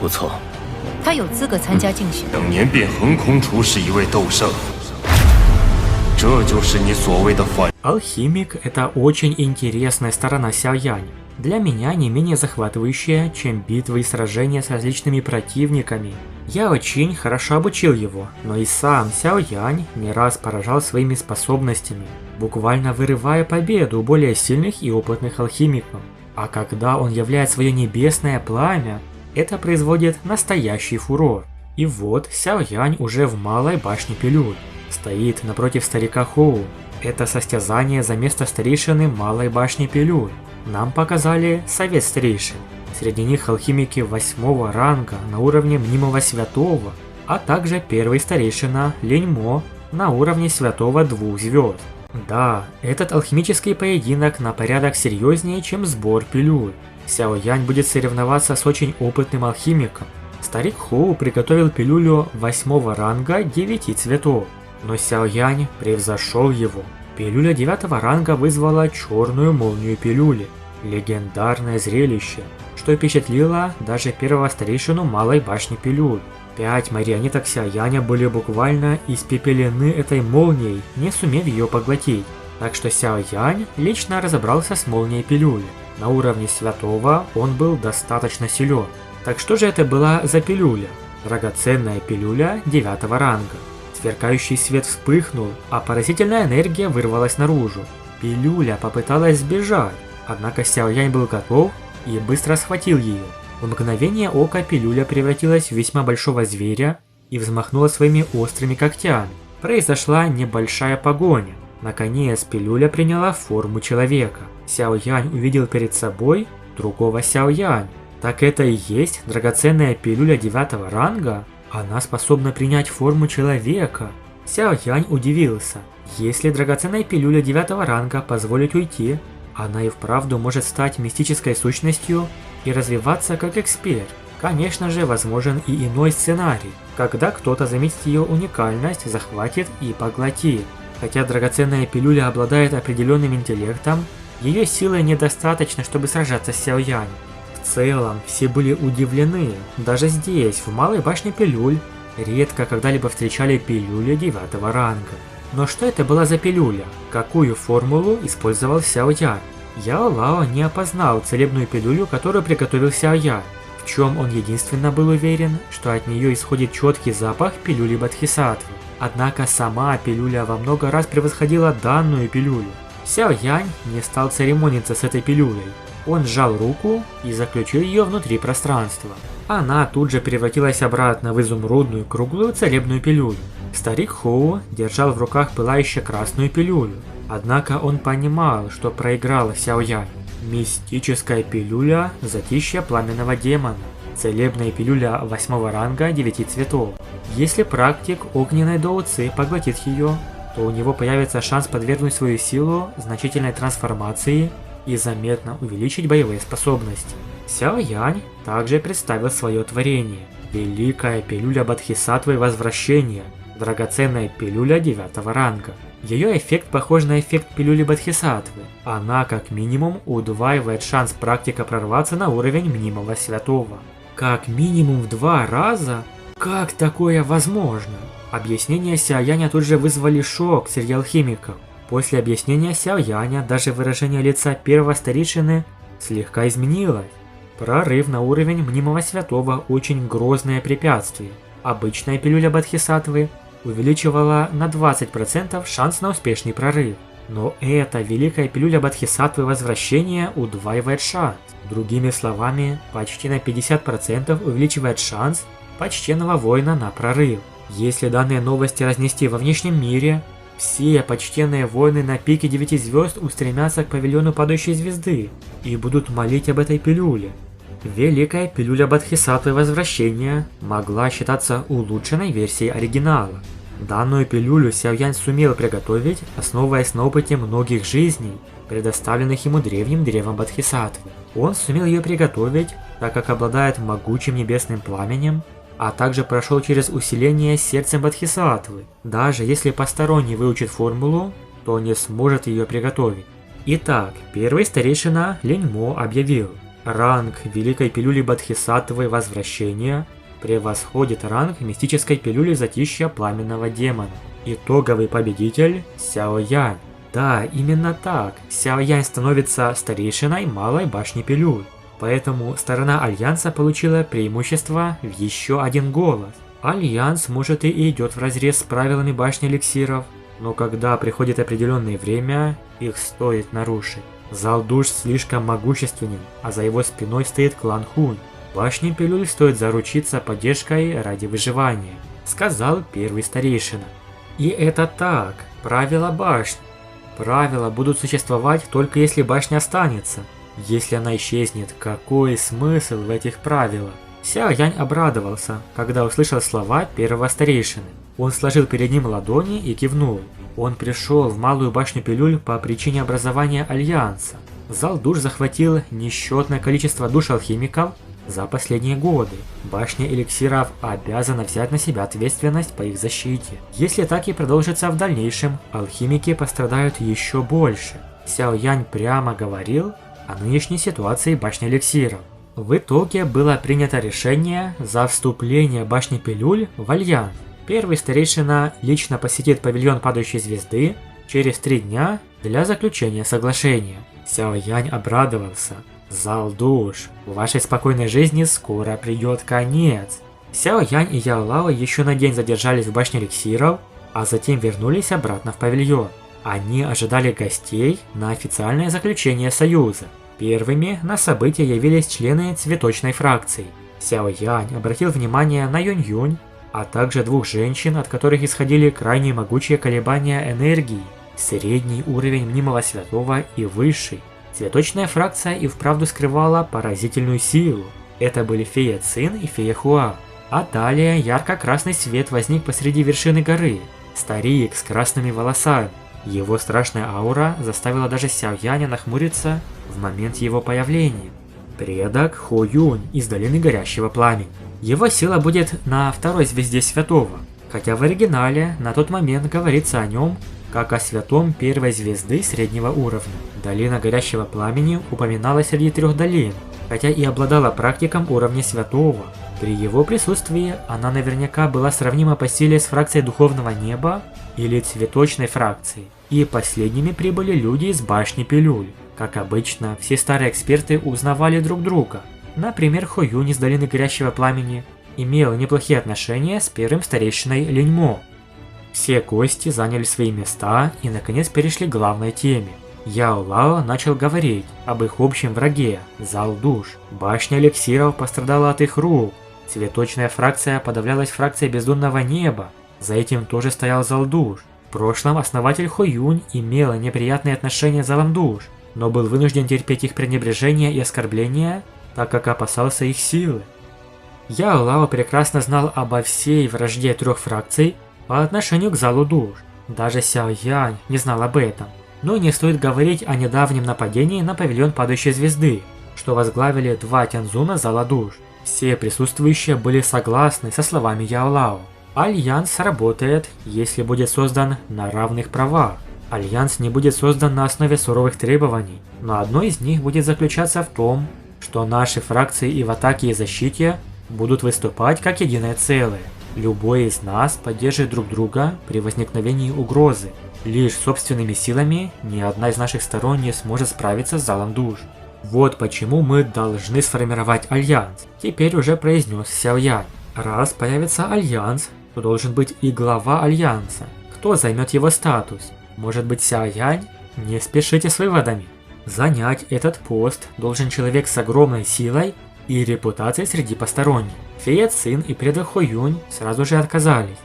不错，他有资格参加竞选。等年便横空出世一位斗圣，这就是你所谓的反。Алхимик – это очень интересная сторона Сяо Яня. Для меня не менее захватывающая, чем битвы и сражения с различными противниками. Я очень хорошо обучил его, но и сам Сяо Янь не раз поражал своими способностями, буквально вырывая победу у более сильных и опытных алхимиков. А когда он являет свое небесное пламя, это производит настоящий фурор. И вот Сяо Янь уже в малой башне пилюль, стоит напротив старика Хоу. Это состязание за место старейшины малой башни пилюль. Нам показали совет старейшин. Среди них алхимики 8-го ранга на уровне мнимого святого, а также первый старейшина Леньмо на уровне святого 2 звезд. Да, этот алхимический поединок на порядок серьезнее, чем сбор пилюль. Сяо Янь будет соревноваться с очень опытным алхимиком. Старик Хоу приготовил пилюлю 8-го ранга 9 цветов, но Сяо Янь превзошел его. Пилюля 9-го ранга вызвала черную молнию пилюли. Легендарное зрелище, что впечатлило даже первого старейшину малой башни пилюль. 5 марионеток Сяо Яня были буквально испепелены этой молнией, не сумев ее поглотить. Так что Сяо Янь лично разобрался с молнией пилюли. На уровне святого он был достаточно силен. Так что же это была за пилюля? Драгоценная пилюля 9-го ранга. Сверкающий свет вспыхнул, а поразительная энергия вырвалась наружу. Пилюля попыталась сбежать, однако Сяо Янь был готов и быстро схватил ее. В мгновение ока пилюля превратилась в весьма большого зверя и взмахнула своими острыми когтями. Произошла небольшая погоня. Наконец пилюля приняла форму человека. Сяо Янь увидел перед собой другого Сяо Янь. Так это и есть драгоценная пилюля 9-го ранга? Она способна принять форму человека. Сяо Янь удивился. Если драгоценная пилюля 9-го ранга позволит уйти, она и вправду может стать мистической сущностью и развиваться как эксперт. Конечно же, возможен и иной сценарий, когда кто-то заметит ее уникальность, захватит и поглотит. Хотя драгоценная пилюля обладает определенным интеллектом, ее силы недостаточно, чтобы сражаться с Сяо Янем. В целом, все были удивлены. Даже здесь, в малой башне пилюль, редко когда-либо встречали пилюли 9-го ранга. Но что это была за пилюля? Какую формулу использовал Сяо Янь? Яо Лао не опознал целебную пилюлю, которую приготовил Сяо Янь. В чем он единственно был уверен, что от нее исходит четкий запах пилюли Бодхисаттвы. Однако сама пилюля во много раз превосходила данную пилюлю. Сяо Янь не стал церемониться с этой пилюлей. Он сжал руку и заключил ее внутри пространства. Она тут же превратилась обратно в изумрудную круглую целебную пилюлю. Старик Хоу держал в руках пылающую красную пилюлю. Однако он понимал, что проиграл Сяо Янь. Мистическая пилюля затища пламенного демона. Целебная пилюля 8-го ранга 9 цветов. Если практик огненной доуцы поглотит ее, то у него появится шанс подвергнуть свою силу значительной трансформации и заметно увеличить боевые способности. Сяо Янь также представил свое творение. Великая пилюля Бодхисаттвы Возвращения. Драгоценная пилюля 9-го ранга. Ее эффект похож на эффект пилюли Бодхисаттвы. Она как минимум удваивает шанс практика прорваться на уровень мнимого святого. Как минимум в 2 раза? Как такое возможно? Объяснения Сяо Яня тут же вызвали шок среди алхимиков. После объяснения Сяо Яня даже выражение лица первого старейшины слегка изменилось. Прорыв на уровень мнимого святого очень грозное препятствие. Обычная пилюля Бодхисаттвы увеличивала на 20% шанс на успешный прорыв. Но эта великая пилюля Бодхисаттвы Возвращения удваивает шанс. Другими словами, почти на 50% увеличивает шанс почтенного воина на прорыв. Если данные новости разнести во внешнем мире, все почтенные воины на пике 9 звезд устремятся к павильону падающей звезды и будут молить об этой пилюле. Великая пилюля Бодхисаттвы Возвращения могла считаться улучшенной версией оригинала. Данную пилюлю Сяо Янь сумел приготовить, основываясь на опыте многих жизней, предоставленных ему древним древом Бодхисаттвы. Он сумел ее приготовить, так как обладает могучим небесным пламенем, а также прошел через усиление сердцем Бодхисаттвы. Даже если посторонний выучит формулу, то не сможет ее приготовить. Итак, первый старейшина Леньмо объявил: Ранг Великой Пилюли Бодхисаттвы Возвращения превосходит ранг мистической пилюли Затишья Пламенного Демона. Итоговый победитель Сяо Янь. Да, именно так. Сяо Янь становится старейшиной Малой Башни Пилюль. Поэтому сторона Альянса получила преимущество в еще один голос. Альянс может и идет вразрез с правилами Башни Эликсиров, но когда приходит определенное время, их стоит нарушить. Зал душ слишком могущественен, а за его спиной стоит клан Хунь. Башне Пилюль стоит заручиться поддержкой ради выживания, сказал первый старейшина. И это так, правила башни. Правила будут существовать только если башня останется. Если она исчезнет, какой смысл в этих правилах? Сяо Янь обрадовался, когда услышал слова первого старейшины. Он сложил перед ним ладони и кивнул. Он пришел в Малую Башню Пилюль по причине образования Альянса. Зал душ захватил несчетное количество душ алхимиков за последние годы. Башня эликсиров обязана взять на себя ответственность по их защите. Если так и продолжится в дальнейшем, алхимики пострадают еще больше. Сяо Янь прямо говорил о нынешней ситуации башни эликсиров. В итоге было принято решение за вступление башни Пилюль в Альянс. Первый старейшина лично посетит павильон Падающей Звезды через 3 дня для заключения соглашения. Сяо Янь обрадовался. Зал душ, вашей спокойной жизни скоро придет конец. Сяо Янь и Яо Лао еще на день задержались в башне эликсиров, а затем вернулись обратно в павильон. Они ожидали гостей на официальное заключение союза. Первыми на событие явились члены цветочной фракции. Сяо Янь обратил внимание на Юнь Юнь, а также 2 женщин, от которых исходили крайне могучие колебания энергии, средний уровень мнимого святого и высший. Цветочная фракция и вправду скрывала поразительную силу. Это были фея Цин и фея Хуа. А далее ярко-красный свет возник посреди вершины горы. Старик с красными волосами. Его страшная аура заставила даже Сяо Яня нахмуриться в момент его появления. Предок Хо Юнь из Долины Горящего Пламени. Его сила будет на 2-й звезде святого, хотя в оригинале на тот момент говорится о нем как о святом 1-й звезды среднего уровня. Долина Горящего Пламени упоминалась среди 3 долин, хотя и обладала практиком уровня святого. При его присутствии она наверняка была сравнима по силе с фракцией Духовного Неба или Цветочной фракцией. И последними прибыли люди из башни Пилюль. Как обычно, все старые эксперты узнавали друг друга. Например, Хо Юнь из Долины Горящего Пламени имел неплохие отношения с первым старейшиной Линьмо. Все гости заняли свои места и наконец перешли к главной теме. Яо Лао начал говорить об их общем враге – Зал душ. Башня эликсиров пострадала от их рук. Цветочная фракция подавлялась фракцией Бездонного Неба. За этим тоже стоял Зал душ. В прошлом основатель Хо Юнь имел неприятные отношения с Залом душ, но был вынужден терпеть их пренебрежение и оскорбления, так как опасался их силы. Яо Лао прекрасно знал обо всей вражде 3 фракций по отношению к Залу душ. Даже Сяо Янь не знал об этом. Но не стоит говорить о недавнем нападении на павильон Падающей Звезды, что возглавили 2 Тяньцзуна Зала душ. Все присутствующие были согласны со словами Яо Лао. Альянс работает, если будет создан на равных правах. Альянс не будет создан на основе суровых требований, но одно из них будет заключаться в том, что наши фракции и в атаке и защите будут выступать как единое целое. Любой из нас поддержит друг друга при возникновении угрозы. Лишь собственными силами ни одна из наших сторон не сможет справиться с Залом душ. Вот почему мы должны сформировать альянс, теперь уже произнес Сяо Янь. Раз появится альянс, то должен быть и глава альянса. Кто займет его статус? Может быть, Сяо Янь? Не спешите с выводами. Занять этот пост должен человек с огромной силой и репутацией среди посторонних. Фея Цин и предок Хо Юнь сразу же отказались.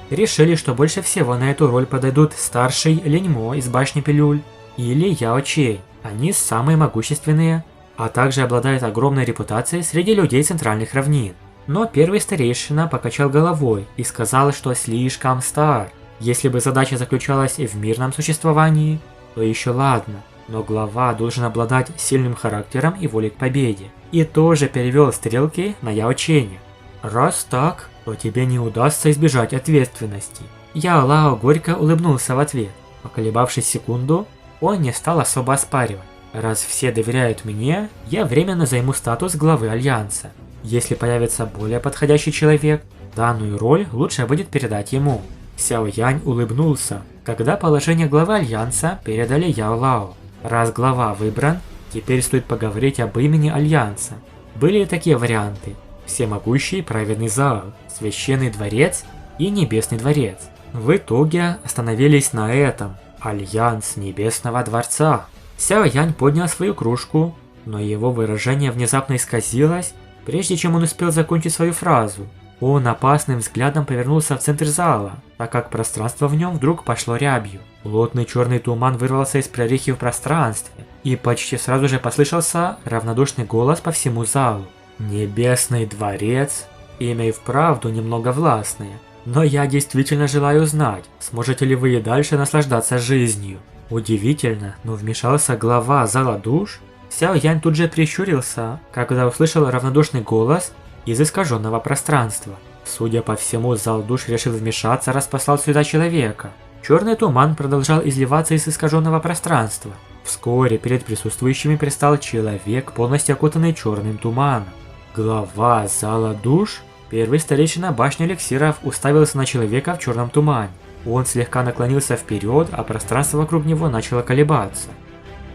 Решили, что больше всего на эту роль подойдут старший Линьмо из башни Пилюль или Яо Чей. Они самые могущественные, а также обладают огромной репутацией среди людей центральных равнин. Но первый старейшина покачал головой и сказал, что слишком стар. Если бы задача заключалась в мирном существовании, то еще ладно, но глава должен обладать сильным характером и волей к победе. И тоже перевел стрелки на Яо Ченя. Раз так, то тебе не удастся избежать ответственности. Яо Лао горько улыбнулся в ответ. Поколебавшись секунду, он не стал особо оспаривать. Раз все доверяют мне, я временно займу статус главы Альянса. Если появится более подходящий человек, данную роль лучше будет передать ему. Сяо Янь улыбнулся, когда положение главы Альянса передали Яо Лао. Раз глава выбран, теперь стоит поговорить об имени Альянса. Были и такие варианты: всемогущий праведный зал, священный дворец и небесный дворец. В итоге остановились на этом: Альянс Небесного Дворца. Сяо Янь поднял свою кружку, но его выражение внезапно исказилось, прежде чем он успел закончить свою фразу. Он опасным взглядом повернулся в центр зала, так как пространство в нем вдруг пошло рябью. Плотный черный туман вырвался из прорехи в пространстве, и почти сразу же послышался равнодушный голос по всему залу. Небесный дворец? Имя и вправду немного властное, но я действительно желаю знать, сможете ли вы и дальше наслаждаться жизнью. Удивительно, но вмешался глава зала душ. Сяо Янь тут же прищурился, когда услышал равнодушный голос из искаженного пространства. Судя по всему, зал душ решил вмешаться, раз послал сюда человека. Черный туман продолжал изливаться из искаженного пространства. Вскоре перед присутствующими предстал человек, полностью окутанный черным туманом. Глава зала душ? Первый старейшина башни эликсиров уставился на человека в черном тумане. Он слегка наклонился вперед, а пространство вокруг него начало колебаться.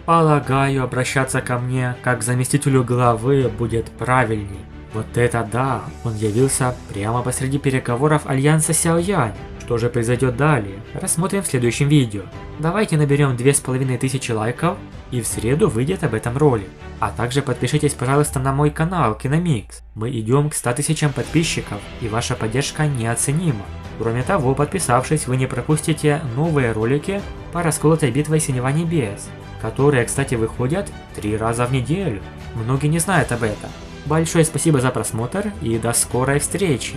Полагаю, обращаться ко мне как к заместителю главы будет правильней. Вот это да, он явился прямо посреди переговоров Альянса Сяо Янь. Что же произойдет далее, рассмотрим в следующем видео. Давайте наберем 2500 лайков, и в среду выйдет об этом ролик. А также подпишитесь, пожалуйста, на мой канал Киномикс. Мы идем к 100 000 подписчиков, и ваша поддержка неоценима. Кроме того, подписавшись, вы не пропустите новые ролики по расколотой битвой Синего Небес, которые, кстати, выходят 3 раза в неделю. Многие не знают об этом. Большое спасибо за просмотр и до скорой встречи!